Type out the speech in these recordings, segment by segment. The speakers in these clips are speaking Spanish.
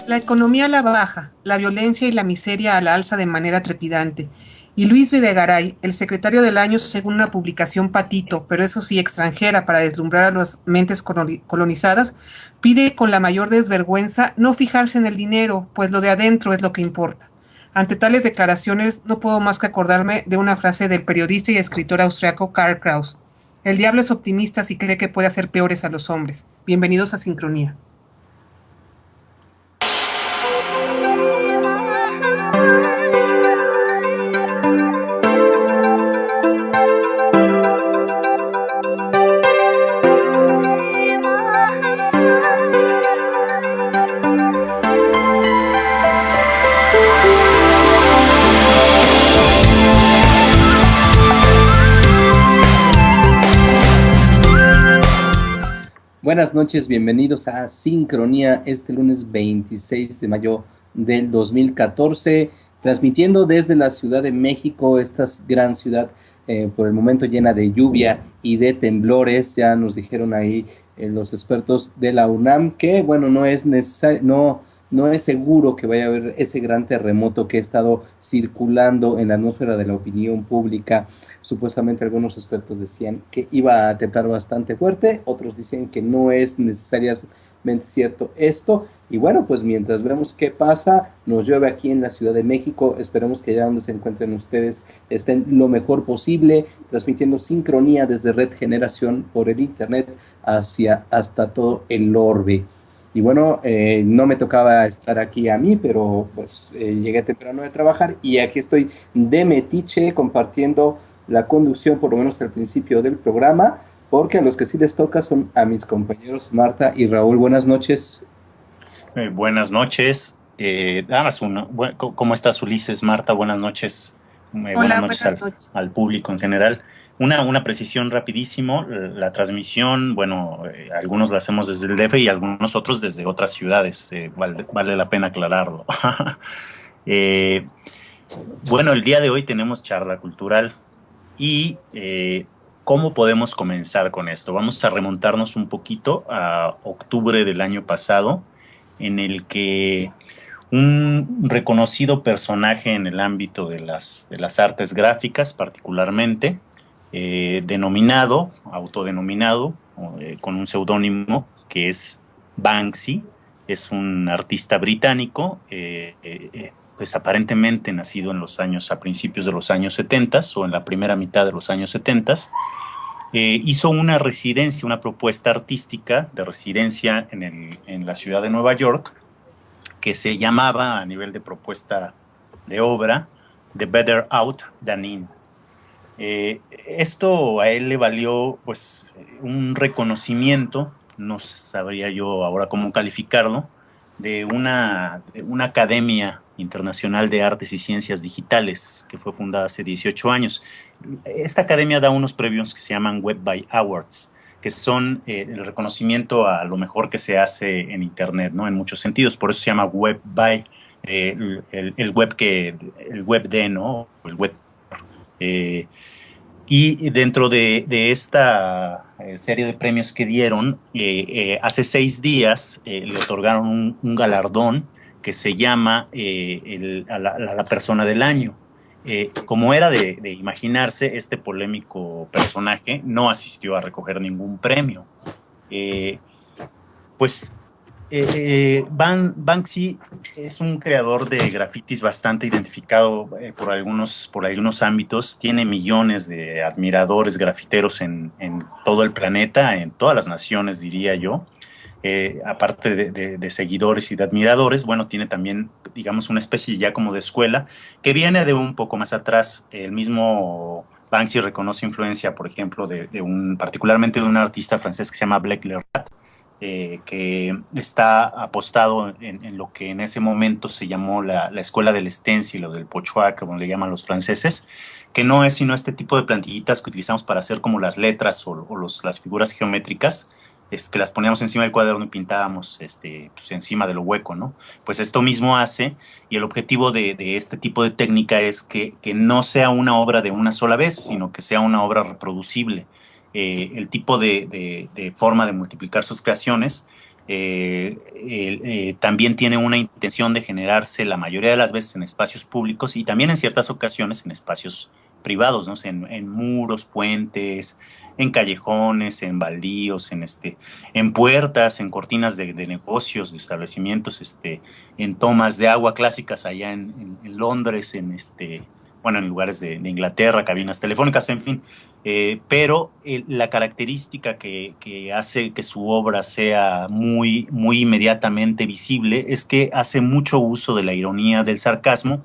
La economía a la baja, la violencia y la miseria a la alza de manera trepidante. Y Luis Videgaray, el secretario del año según una publicación patito, pero eso sí extranjera para deslumbrar a las mentes colonizadas, pide con la mayor desvergüenza no fijarse en el dinero, pues lo de adentro es lo que importa. Ante tales declaraciones no puedo más que acordarme de una frase del periodista y escritor austriaco Karl Kraus. El diablo es optimista si cree que puede hacer peores a los hombres. Bienvenidos a Sincronía. Buenas noches, bienvenidos a Sincronía este lunes 26 de mayo del 2014, transmitiendo desde la Ciudad de México, esta gran ciudad por el momento llena de lluvia y de temblores. Ya nos dijeron ahí los expertos de la UNAM que, bueno, no es necesario, no es seguro que vaya a haber ese gran terremoto que ha estado circulando en la atmósfera de la opinión pública. Supuestamente algunos expertos decían que iba a temblar bastante fuerte, otros dicen que no es necesariamente cierto esto. Y bueno, pues mientras vemos qué pasa, nos llueve aquí en la Ciudad de México. Esperemos que allá donde se encuentren ustedes estén lo mejor posible, transmitiendo Sincronía desde Red Generación por el internet hasta todo el orbe. Y bueno, no me tocaba estar aquí a mí, pero pues llegué temprano de trabajar y aquí estoy de metiche compartiendo la conducción, por lo menos al principio del programa, porque a los que sí les toca son a mis compañeros Marta y Raúl. Buenas noches. Buenas noches. ¿Cómo estás, Ulises? Marta, buenas noches. Hola, buenas noches. Al público en general. Una precisión rapidísimo. La transmisión, bueno, algunos la hacemos desde el DF y algunos otros desde otras ciudades. Vale la pena aclararlo. Bueno, el día de hoy tenemos charla cultural y ¿cómo podemos comenzar con esto? Vamos a remontarnos un poquito a octubre del año pasado, en el que un reconocido personaje en el ámbito de las artes gráficas particularmente, autodenominado, con un seudónimo que es Banksy, es un artista británico, pues aparentemente nacido a principios de los años 70 o en la primera mitad de los años 70. Hizo una propuesta artística de residencia en la ciudad de Nueva York, que se llamaba, a nivel de propuesta de obra, The Better Out Than In. Esto a él le valió pues un reconocimiento, no sabría yo ahora cómo calificarlo, de una academia internacional de artes y ciencias digitales que fue fundada hace 18 años. Esta academia da unos premios que se llaman Web by Awards, que son el reconocimiento a lo mejor que se hace en Internet, ¿no? En muchos sentidos, por eso se llama Web by, el web de, ¿no? El web. Y dentro de esta serie de premios que dieron, hace 6 días le otorgaron un galardón que se llama a la persona del año. Como era de imaginarse, este polémico personaje no asistió a recoger ningún premio. Pues Banksy es un creador de grafitis bastante identificado por algunos ámbitos. Tiene millones de admiradores grafiteros en todo el planeta, en todas las naciones, diría yo. Aparte de seguidores y de admiradores, bueno, tiene también, digamos, una especie ya como de escuela que viene de un poco más atrás. El mismo Banksy reconoce influencia, por ejemplo, particularmente de un artista francés que se llama Blake Lerat, que está apostado en lo que en ese momento se llamó la escuela del stencil o del pochoir, como le llaman los franceses, que no es sino este tipo de plantillitas que utilizamos para hacer como las letras las figuras geométricas, que las poníamos encima del cuaderno y pintábamos pues encima de lo hueco, ¿no? Pues esto mismo hace, y el objetivo de este tipo de técnica es que no sea una obra de una sola vez, sino que sea una obra reproducible. El tipo de forma de multiplicar sus creaciones también tiene una intención de generarse la mayoría de las veces en espacios públicos y también en ciertas ocasiones en espacios privados, ¿no? En muros, puentes, en callejones, en baldíos, en puertas, en cortinas de negocios, de establecimientos, en tomas de agua clásicas allá en Londres, bueno, en lugares de Inglaterra, cabinas telefónicas, en fin. Pero la característica que hace que su obra sea muy, muy inmediatamente visible es que hace mucho uso de la ironía, del sarcasmo,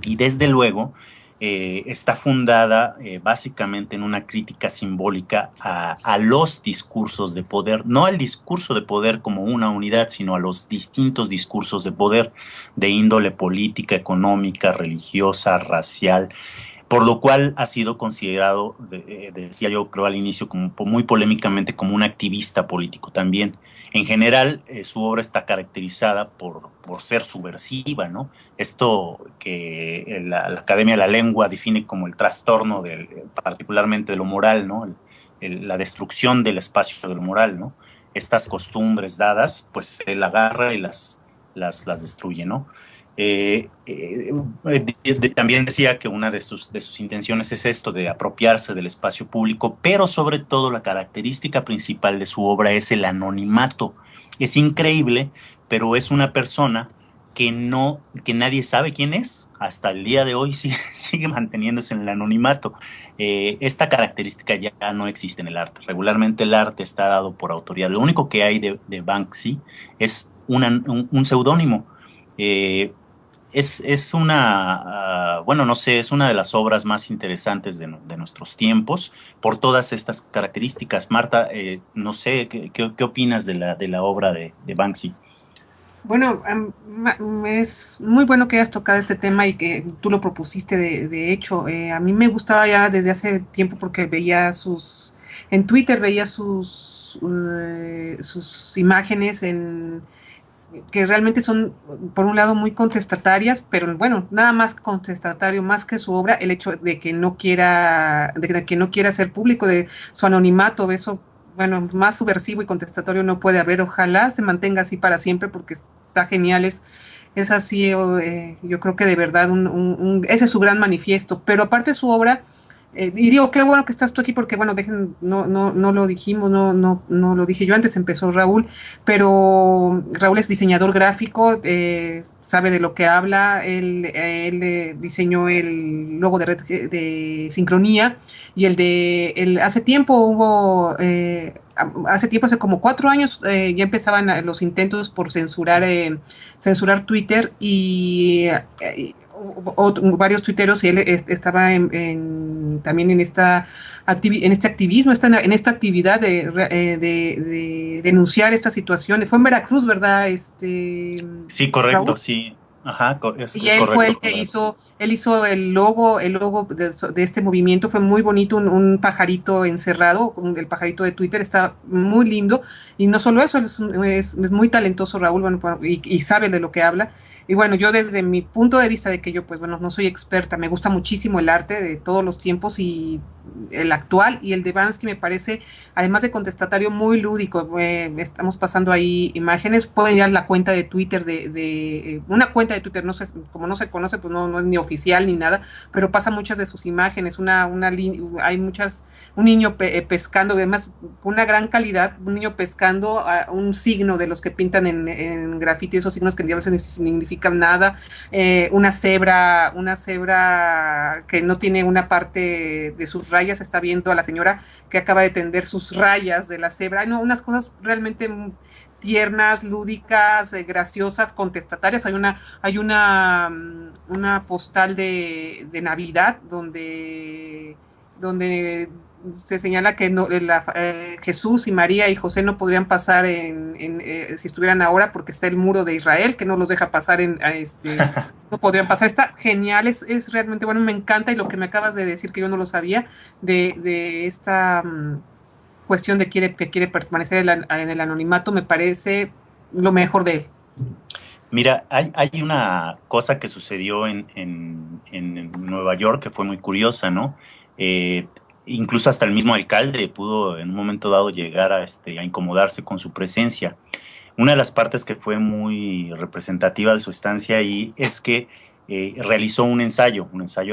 y desde luego está fundada básicamente en una crítica simbólica a los discursos de poder, no al discurso de poder como una unidad, sino a los distintos discursos de poder de índole política, económica, religiosa, racial, por lo cual ha sido considerado, decía yo creo al inicio, como muy polémicamente como un activista político también. En general, su obra está caracterizada por ser subversiva, ¿no? Esto que la Academia de la Lengua define como el trastorno, particularmente de lo moral, ¿no? La destrucción del espacio de lo moral, ¿no? Estas costumbres dadas, pues él agarra y las destruye, ¿no? También decía que una de sus intenciones es esto de apropiarse del espacio público, pero sobre todo la característica principal de su obra es el anonimato. Es increíble, pero es una persona que nadie sabe quién es. Hasta el día de hoy sigue manteniéndose en el anonimato. Esta característica ya no existe en el arte. Regularmente el arte está dado por autoría. Lo único que hay de Banksy es un seudónimo. Es una, bueno, no sé, es una de las obras más interesantes de nuestros tiempos por todas estas características. Marta, no sé, ¿qué opinas de la obra de Banksy? Bueno, es muy bueno que hayas tocado este tema y que tú lo propusiste de hecho. A mí me gustaba ya desde hace tiempo porque veía en Twitter veía sus imágenes que realmente son, por un lado, muy contestatarias, pero bueno, nada más contestatario, más que su obra, el hecho de que no quiera ser público de su anonimato, eso, bueno, más subversivo y contestatario no puede haber. Ojalá se mantenga así para siempre porque está genial, es así, yo creo que de verdad ese es su gran manifiesto, pero aparte su obra, y digo, qué bueno que estás tú aquí porque, bueno, no lo dijimos, no lo dije yo antes, empezó Raúl, pero Raúl es diseñador gráfico, sabe de lo que habla, él diseñó el logo de Red de Sincronía y hace tiempo hace como 4 años ya empezaban los intentos por censurar Twitter y varios tuiteros y él estaba también en en este activismo, en esta actividad de denunciar esta situación. Fue en Veracruz, ¿verdad? Sí, correcto, Raúl. sí. Ajá, Y es él fue correcto. el que él hizo el logo de este movimiento, fue muy bonito, un pajarito encerrado, el pajarito de Twitter, está muy lindo, y no solo eso, es muy talentoso Raúl, bueno, y sabe de lo que habla. Y bueno, yo desde mi punto de vista de que yo, pues bueno, no soy experta, me gusta muchísimo el arte de todos los tiempos y el actual y el de Bansky me parece, además de contestatario, muy lúdico. Estamos pasando ahí imágenes, pueden ir a la cuenta de Twitter una cuenta de Twitter, no sé, como no se conoce, pues no es ni oficial ni nada, pero pasa muchas de sus imágenes, hay un niño pescando, además una gran calidad, un niño pescando un signo de los que pintan en graffiti, esos signos que a veces no significan nada, una cebra que no tiene una parte de sus rayas, está viendo a la señora que acaba de tender sus rayas de la cebra, no, unas cosas realmente tiernas, lúdicas, graciosas, contestatarias. Una postal de Navidad donde se señala que Jesús y María y José no podrían pasar si estuvieran ahora porque está el muro de Israel que no los deja pasar no podrían pasar. Está genial, es realmente bueno, me encanta, y lo que me acabas de decir que yo no lo sabía de esta cuestión que quiere permanecer en el anonimato, me parece lo mejor de él. Mira, hay una cosa que sucedió en Nueva York que fue muy curiosa, ¿no? Incluso hasta el mismo alcalde pudo en un momento dado llegar a incomodarse con su presencia. Una de las partes que fue muy representativa de su estancia ahí es que realizó un ensayo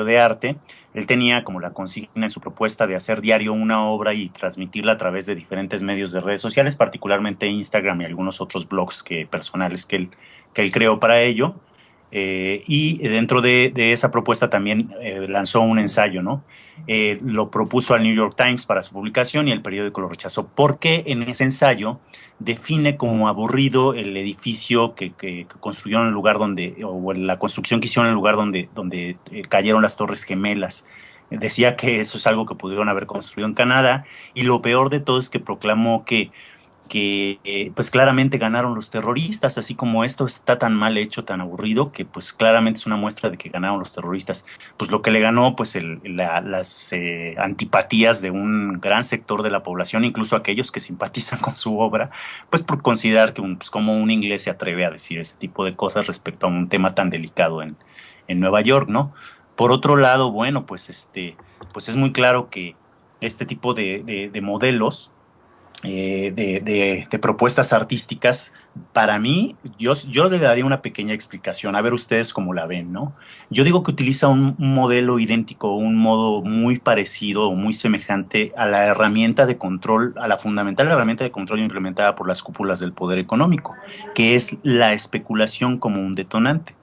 de arte. Él tenía como la consigna en su propuesta de hacer diario una obra y transmitirla a través de diferentes medios de redes sociales, particularmente Instagram y algunos otros blogs personales que él creó para ello. Y dentro de esa propuesta también lanzó un ensayo, ¿no? Lo propuso al New York Times para su publicación y el periódico lo rechazó porque en ese ensayo define como aburrido el edificio que construyó en el lugar donde, o la construcción que hicieron en el lugar donde cayeron las Torres Gemelas. Decía que eso es algo que pudieron haber construido en Canadá, y lo peor de todo es que proclamó que pues claramente ganaron los terroristas, así como esto está tan mal hecho, tan aburrido, que pues claramente es una muestra de que ganaron los terroristas. Pues lo que le ganó, pues las antipatías de un gran sector de la población, incluso aquellos que simpatizan con su obra, pues por considerar que pues como un inglés se atreve a decir ese tipo de cosas respecto a un tema tan delicado en Nueva York, ¿no? Por otro lado, bueno, pues pues es muy claro que este tipo de modelos de propuestas artísticas, para mí, yo le daría una pequeña explicación, a ver ustedes cómo la ven, ¿no? Yo digo que utiliza un modelo idéntico, un modo muy parecido o muy semejante a la herramienta de control, a la fundamental herramienta de control implementada por las cúpulas del poder económico, que es la especulación como un detonante.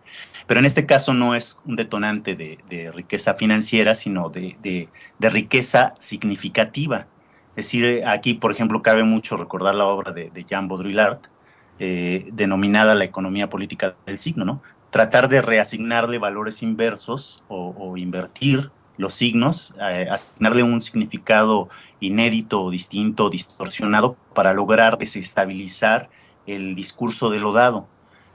Pero en este caso no es un detonante de riqueza financiera, sino de riqueza significativa. Es decir, aquí, por ejemplo, cabe mucho recordar la obra de Jean Baudrillard, denominada La economía política del signo, ¿no? Tratar de reasignarle valores inversos o invertir los signos, asignarle un significado inédito, distinto, distorsionado, para lograr desestabilizar el discurso de lo dado.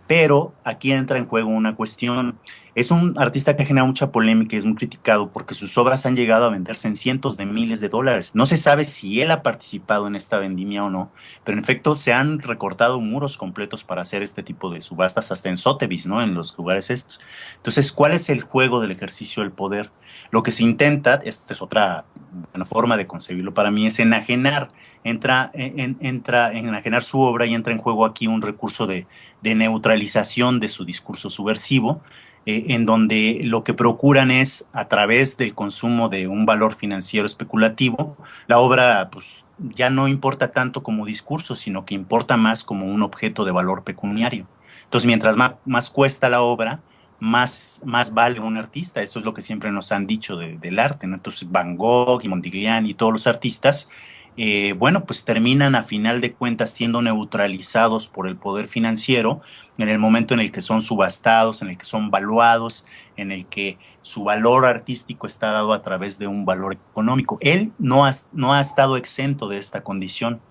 Pero aquí entra en juego una cuestión. Es un artista que ha generado mucha polémica y es muy criticado porque sus obras han llegado a venderse en cientos de miles de dólares. No se sabe si él ha participado en esta vendimia o no, pero en efecto se han recortado muros completos para hacer este tipo de subastas, hasta en Sotheby's, ¿no? En los lugares estos. Entonces, ¿cuál es el juego del ejercicio del poder? Lo que se intenta, esta es otra buena forma de concebirlo para mí, es enajenar. Entra en enajenar su obra y entra en juego aquí un recurso de neutralización de su discurso subversivo, en donde lo que procuran es, a través del consumo de un valor financiero especulativo, la obra pues ya no importa tanto como discurso, sino que importa más como un objeto de valor pecuniario. Entonces, mientras más cuesta la obra, más vale un artista. Esto es lo que siempre nos han dicho del arte, ¿no? Entonces, Van Gogh y Modigliani y todos los artistas, bueno, pues terminan a final de cuentas siendo neutralizados por el poder financiero en el momento en el que son subastados, en el que son valuados, en el que su valor artístico está dado a través de un valor económico. Él no ha estado exento de esta condición,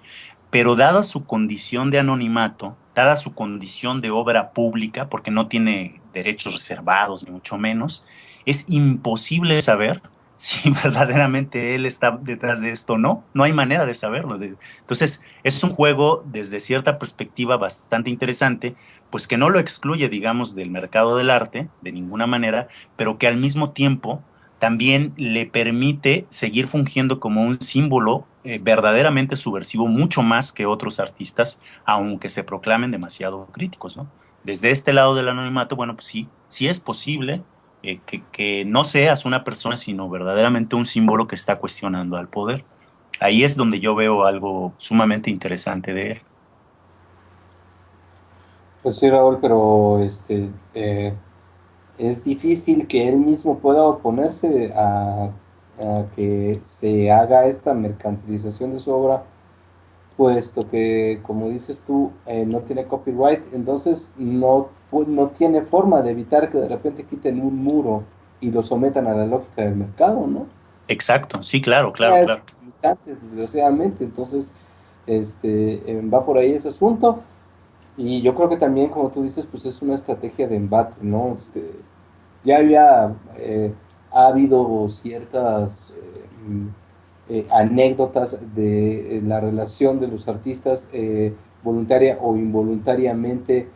pero dada su condición de anonimato, dada su condición de obra pública, porque no tiene derechos reservados, ni mucho menos, es imposible saber si verdaderamente él está detrás de esto o no. No hay manera de saberlo. Entonces, es un juego desde cierta perspectiva bastante interesante, pues que no lo excluye, digamos, del mercado del arte de ninguna manera, pero que al mismo tiempo también le permite seguir fungiendo como un símbolo verdaderamente subversivo, mucho más que otros artistas, aunque se proclamen demasiado críticos, ¿no? Desde este lado del anonimato, bueno, pues sí es posible que no seas una persona, sino verdaderamente un símbolo que está cuestionando al poder. Ahí es donde yo veo algo sumamente interesante de él. Pues sí, Raúl, pero es difícil que él mismo pueda oponerse a que se haga esta mercantilización de su obra, puesto que, como dices tú, no tiene copyright, entonces no tiene forma de evitar que de repente quiten un muro y lo sometan a la lógica del mercado, ¿no? Exacto, sí, claro, claro, Es claro. limitantes, desgraciadamente, entonces va por ahí ese asunto. Y yo creo que también, como tú dices, pues es una estrategia de embate, ¿no? Ya ha habido ciertas anécdotas de la relación de los artistas voluntaria o involuntariamente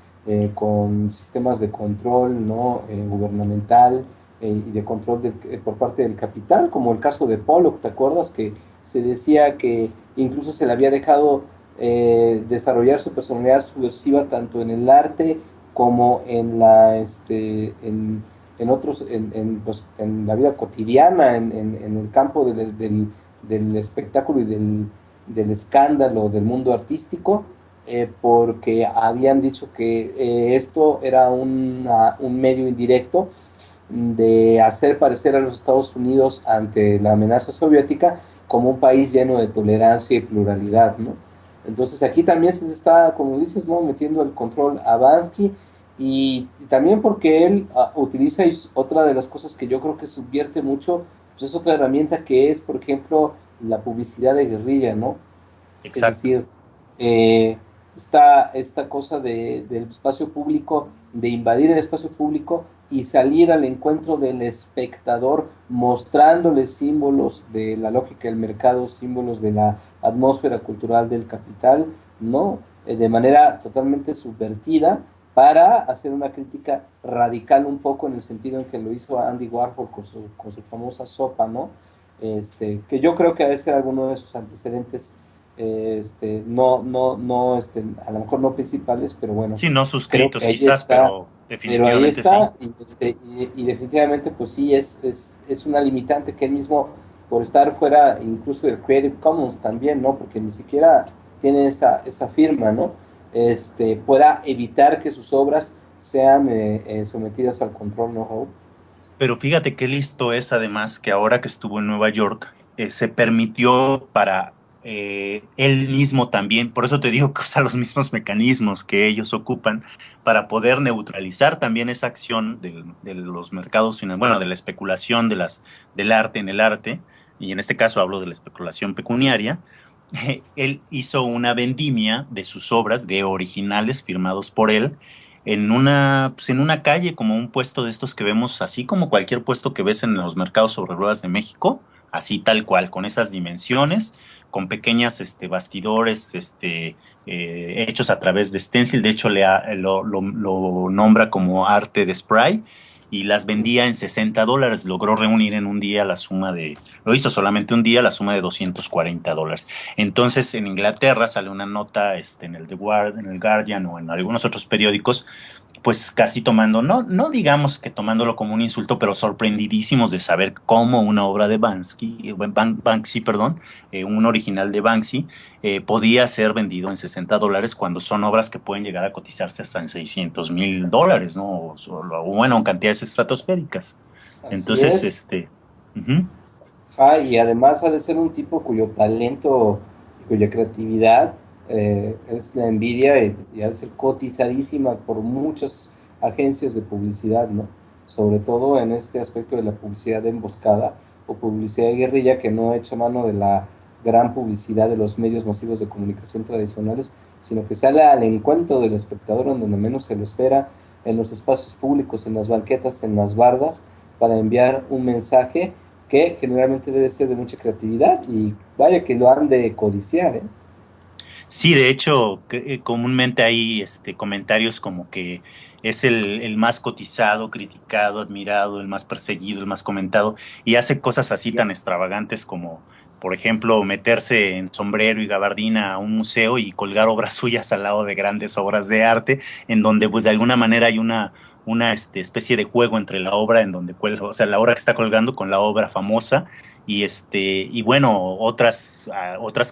con sistemas de control, ¿no? Gubernamental y de control por parte del capital, como el caso de Pollock, ¿te acuerdas? Que se decía que incluso se le había dejado desarrollar su personalidad subversiva tanto en el arte como en en otros, pues, en la vida cotidiana, en el campo del espectáculo y del escándalo del mundo artístico, porque habían dicho que esto era un medio indirecto de hacer parecer a los Estados Unidos ante la amenaza soviética como un país lleno de tolerancia y pluralidad, ¿no? Entonces aquí también se está, como dices, ¿no?, metiendo el control a Bansky, y también porque él utiliza, y otra de las cosas que yo creo que subvierte mucho, pues es otra herramienta que es, por ejemplo, la publicidad de guerrilla, ¿no? Es Exacto. decir, esta cosa del espacio público, de invadir el espacio público y salir al encuentro del espectador, mostrándole símbolos de la lógica del mercado, símbolos de la atmósfera cultural del capital, ¿no? De manera totalmente subvertida, para hacer una crítica radical un poco en el sentido en que lo hizo Andy Warhol con su famosa sopa, ¿no? Que yo creo que debe ser alguno de sus antecedentes, no, a lo mejor no principales, pero bueno, Sí, no creo que suscritos ahí quizás, está, pero pero ahí definitivamente sí. está, y definitivamente, pues sí, es una limitante que él mismo, por estar fuera incluso del Creative Commons también, ¿no? Porque ni siquiera tiene esa firma, ¿no? Pueda evitar que sus obras sean sometidas al control, ¿no, Raúl? Pero fíjate qué listo es además que ahora que estuvo en Nueva York, se permitió para él mismo también, por eso te digo que usa los mismos mecanismos que ellos ocupan para poder neutralizar también esa acción de los mercados financieros, bueno, de la especulación del arte en el arte, y en este caso hablo de la especulación pecuniaria. Él hizo una vendimia de sus obras, de originales firmados por él, pues en una calle, como un puesto de estos que vemos, así como cualquier puesto que ves en los mercados sobre ruedas de México, así tal cual, con esas dimensiones, con pequeñas bastidores hechos a través de stencil. De hecho, lo nombra como arte de spray, y las vendía en $60. Logró reunir en un día la suma lo hizo solamente un día, la suma de $240. Entonces, en Inglaterra sale una nota en en el Guardian o en algunos otros periódicos, pues casi tomando, no digamos que tomándolo como un insulto, pero sorprendidísimos de saber cómo una obra de Banksy, perdón, un original de Banksy, podía ser vendido en $60 cuando son obras que pueden llegar a cotizarse hasta en $600,000, ¿no? O bueno, en cantidades estratosféricas. Así Entonces, es. ujú. Y además ha de ser un tipo cuyo talento y cuya creatividad es la envidia, y ha de ser cotizadísima por muchas agencias de publicidad, ¿no? Sobre todo en este aspecto de la publicidad de emboscada o publicidad de guerrilla, que no echa mano de la gran publicidad de los medios masivos de comunicación tradicionales, sino que sale al encuentro del espectador en donde menos se lo espera, en los espacios públicos, en las banquetas, en las bardas, para enviar un mensaje que generalmente debe ser de mucha creatividad, y vaya que lo han de codiciar, ¿eh? Sí, de hecho, comúnmente hay comentarios como que es el más cotizado, criticado, admirado, el más perseguido, el más comentado, y hace cosas así tan extravagantes como, por ejemplo, meterse en sombrero y gabardina a un museo y colgar obras suyas al lado de grandes obras de arte, en donde pues de alguna manera hay una especie de juego entre la obra en donde cuelga, o sea, la obra que está colgando con la obra famosa, y bueno, otras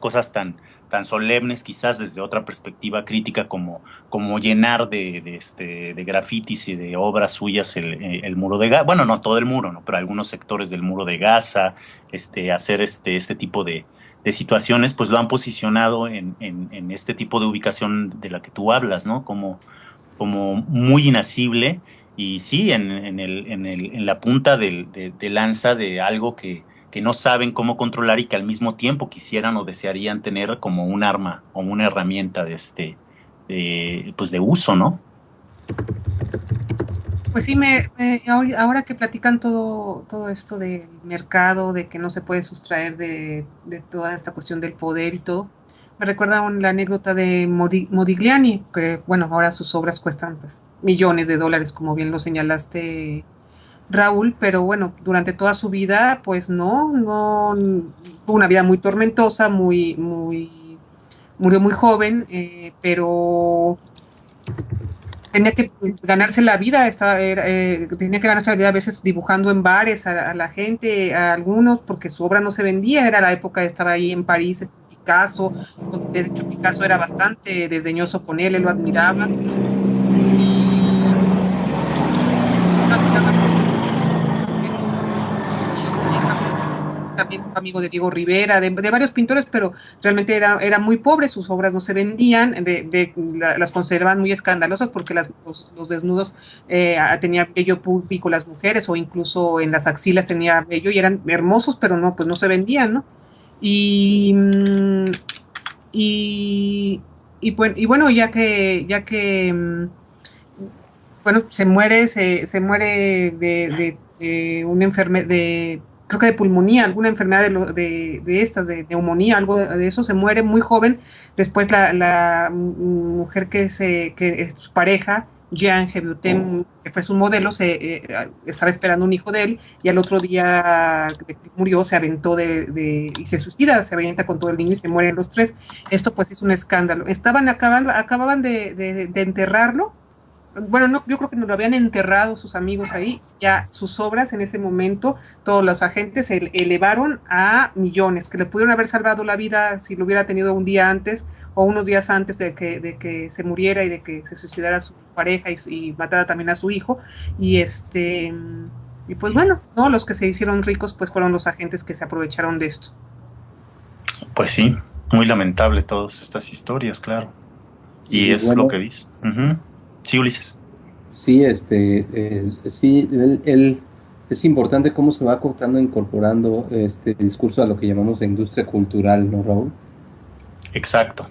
cosas tan solemnes, quizás desde otra perspectiva crítica, como llenar de grafitis y de obras suyas el muro de Gaza. Bueno, no todo el muro, ¿no? Pero algunos sectores del muro de Gaza, hacer este tipo de situaciones, pues lo han posicionado en este tipo de ubicación de la que tú hablas, ¿no? Como muy inasible, y sí, en la punta de lanza de algo que no saben cómo controlar, y que al mismo tiempo quisieran o desearían tener como un arma o una herramienta pues de uso, ¿no? Pues sí, ahora que platican todo esto del mercado, de que no se puede sustraer de toda esta cuestión del poder y todo, me recuerda la anécdota de Modigliani, que bueno, ahora sus obras cuestan pues, millones de dólares, como bien lo señalaste, Raúl, pero bueno, durante toda su vida, pues no, fue una vida muy tormentosa, muy murió muy joven, pero tenía que ganarse la vida, tenía que ganarse la vida a veces dibujando en bares a la gente, a algunos, porque su obra no se vendía, era la época, estaba ahí en París Picasso, de hecho Picasso era bastante desdeñoso con él lo admiraba, y él lo admiraba mucho, y también fue amigo de Diego Rivera, de varios pintores, pero realmente era muy pobre, sus obras no se vendían, las consideraban muy escandalosas porque los desnudos tenían vello púbico las mujeres, o incluso en las axilas tenía vello, y eran hermosos, pero no, pues no se vendían, ¿no? Y, y bueno, bueno, se muere de una enfermedad, creo que de pulmonía, alguna enfermedad de estas, de neumonía, algo de eso, se muere muy joven. Después la mujer que es su pareja, Jean Gebutem, que fue su modelo, estaba esperando un hijo de él, y al otro día que murió se aventó y se suicida, se avienta con todo el niño y se mueren los tres. Esto pues es un escándalo. Acababan de enterrarlo. Bueno, no, yo creo que no lo habían enterrado sus amigos ahí, ya sus obras en ese momento, todos los agentes se elevaron a millones, que le pudieron haber salvado la vida si lo hubiera tenido un día antes o unos días antes de que se muriera y de que se suicidara su pareja y matara también a su hijo. Y y pues bueno, ¿no? Los que se hicieron ricos pues fueron los agentes que se aprovecharon de esto. Pues sí, muy lamentable todas estas historias, claro. Y es bueno, lo que dice. Sí, Ulises. Sí, sí, es importante cómo se va incorporando este discurso a lo que llamamos la industria cultural, ¿no, Raúl? Exacto.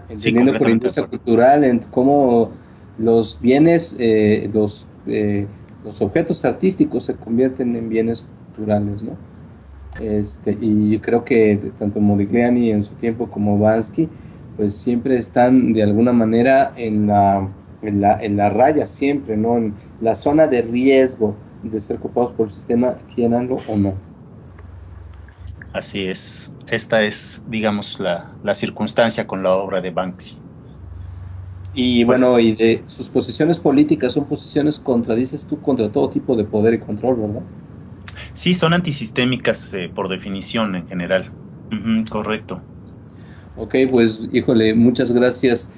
Entendiendo por industria cultural en cómo los bienes, los objetos artísticos se convierten en bienes culturales, ¿no? Y creo que tanto Modigliani en su tiempo como Bansky pues siempre están de alguna manera en la raya, siempre, ¿no? En la zona de riesgo de ser copados por el sistema, quieranlo o no. Así es. Esta es, digamos, la circunstancia con la obra de Banksy. Y pues, bueno, y de sus posiciones políticas son posiciones dices tú, contra todo tipo de poder y control, ¿verdad? Sí, son antisistémicas por definición en general. Correcto. Ok, pues híjole, muchas gracias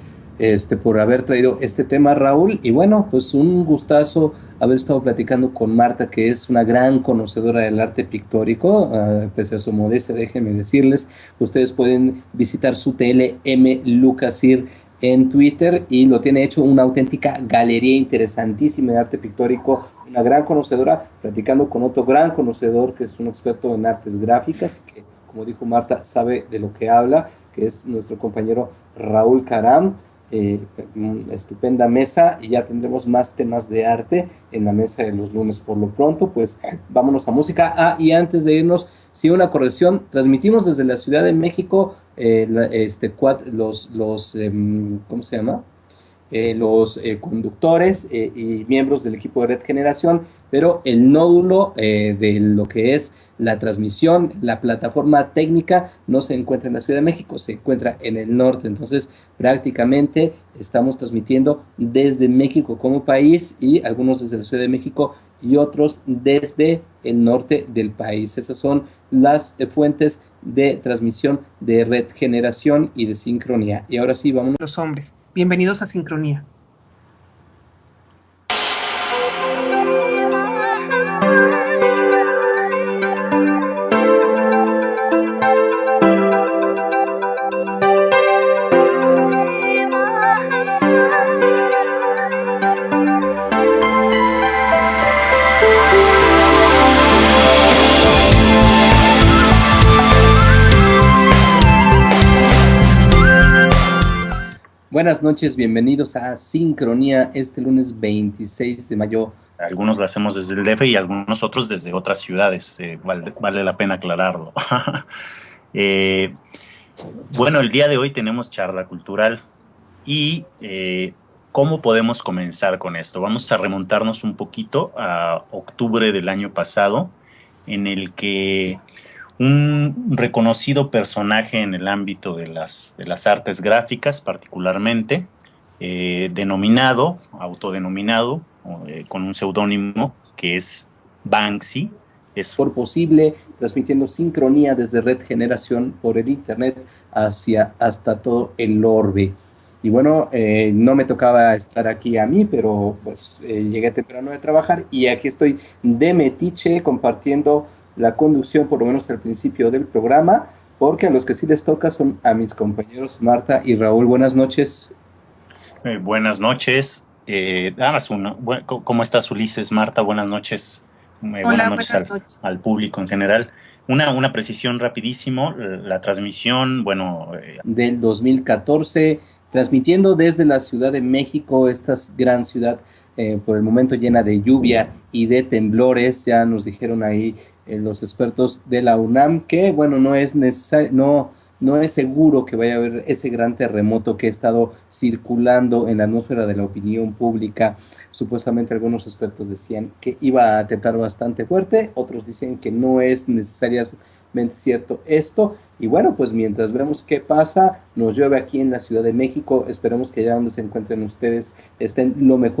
por haber traído este tema, Raúl. Y bueno, pues un gustazo haber estado platicando con Marta, que es una gran conocedora del arte pictórico, pese a su modestia, déjenme decirles, ustedes pueden visitar su TLM Lucasir en Twitter y lo tiene hecho una auténtica galería interesantísima de arte pictórico, una gran conocedora, platicando con otro gran conocedor que es un experto en artes gráficas, que como dijo Marta, sabe de lo que habla, que es nuestro compañero Raúl Caram. Estupenda mesa y ya tendremos más temas de arte en la mesa de los lunes. Por lo pronto, pues vámonos a música. Y antes de irnos, sí, una corrección, transmitimos desde la Ciudad de México ¿cómo se llama? Los conductores y miembros del equipo de Red Generación, pero el nódulo de lo que es la transmisión, la plataforma técnica no se encuentra en la Ciudad de México, se encuentra en el norte. Entonces prácticamente estamos transmitiendo desde México como país, y algunos desde la Ciudad de México y otros desde el norte del país. Esas son las fuentes de transmisión de Red Generación y de Sincronía. Y ahora sí, vamos. Los hombres, bienvenidos a Sincronía. Buenas noches, bienvenidos a Sincronía este lunes 26 de mayo. Algunos lo hacemos desde el DF y algunos otros desde otras ciudades, vale la pena aclararlo. Bueno, el día de hoy tenemos charla cultural y ¿cómo podemos comenzar con esto? Vamos a remontarnos un poquito a octubre del año pasado, en el que un reconocido personaje en el ámbito de las artes gráficas, particularmente, autodenominado, con un seudónimo que es Banksy. Es por posible, transmitiendo sincronía desde Red Generación por el internet hasta todo el orbe. Y bueno, no me tocaba estar aquí a mí, pero pues llegué temprano de trabajar y aquí estoy de metiche compartiendo la conducción, por lo menos al principio del programa, porque a los que sí les toca son a mis compañeros Marta y Raúl. Buenas noches. Buenas noches. ¿Cómo estás, Ulises? Marta, buenas noches. Hola, buenas noches. Al público en general. Una precisión rapidísimo, la transmisión, del 2014, transmitiendo desde la Ciudad de México, esta gran ciudad por el momento llena de lluvia y de temblores. Ya nos dijeron ahí los expertos de la UNAM que, bueno, no es necesario, no es seguro que vaya a haber ese gran terremoto que ha estado circulando en la atmósfera de la opinión pública. Supuestamente algunos expertos decían que iba a temblar bastante fuerte, otros dicen que no es necesariamente cierto esto. Y bueno, pues mientras vemos qué pasa, nos llueve aquí en la Ciudad de México. Esperemos que allá donde se encuentren ustedes estén lo mejor.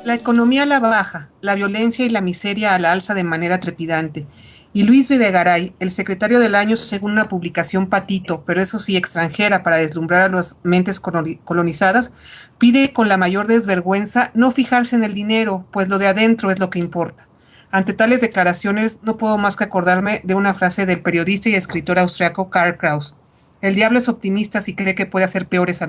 La economía a la baja, la violencia y la miseria a la alza de manera trepidante. Y Luis Videgaray, el secretario del año según una publicación patito, pero eso sí extranjera para deslumbrar a las mentes colonizadas, pide con la mayor desvergüenza no fijarse en el dinero, pues lo de adentro es lo que importa. Ante tales declaraciones no puedo más que acordarme de una frase del periodista y escritor austriaco Karl Kraus. El diablo es optimista si cree que puede hacer peores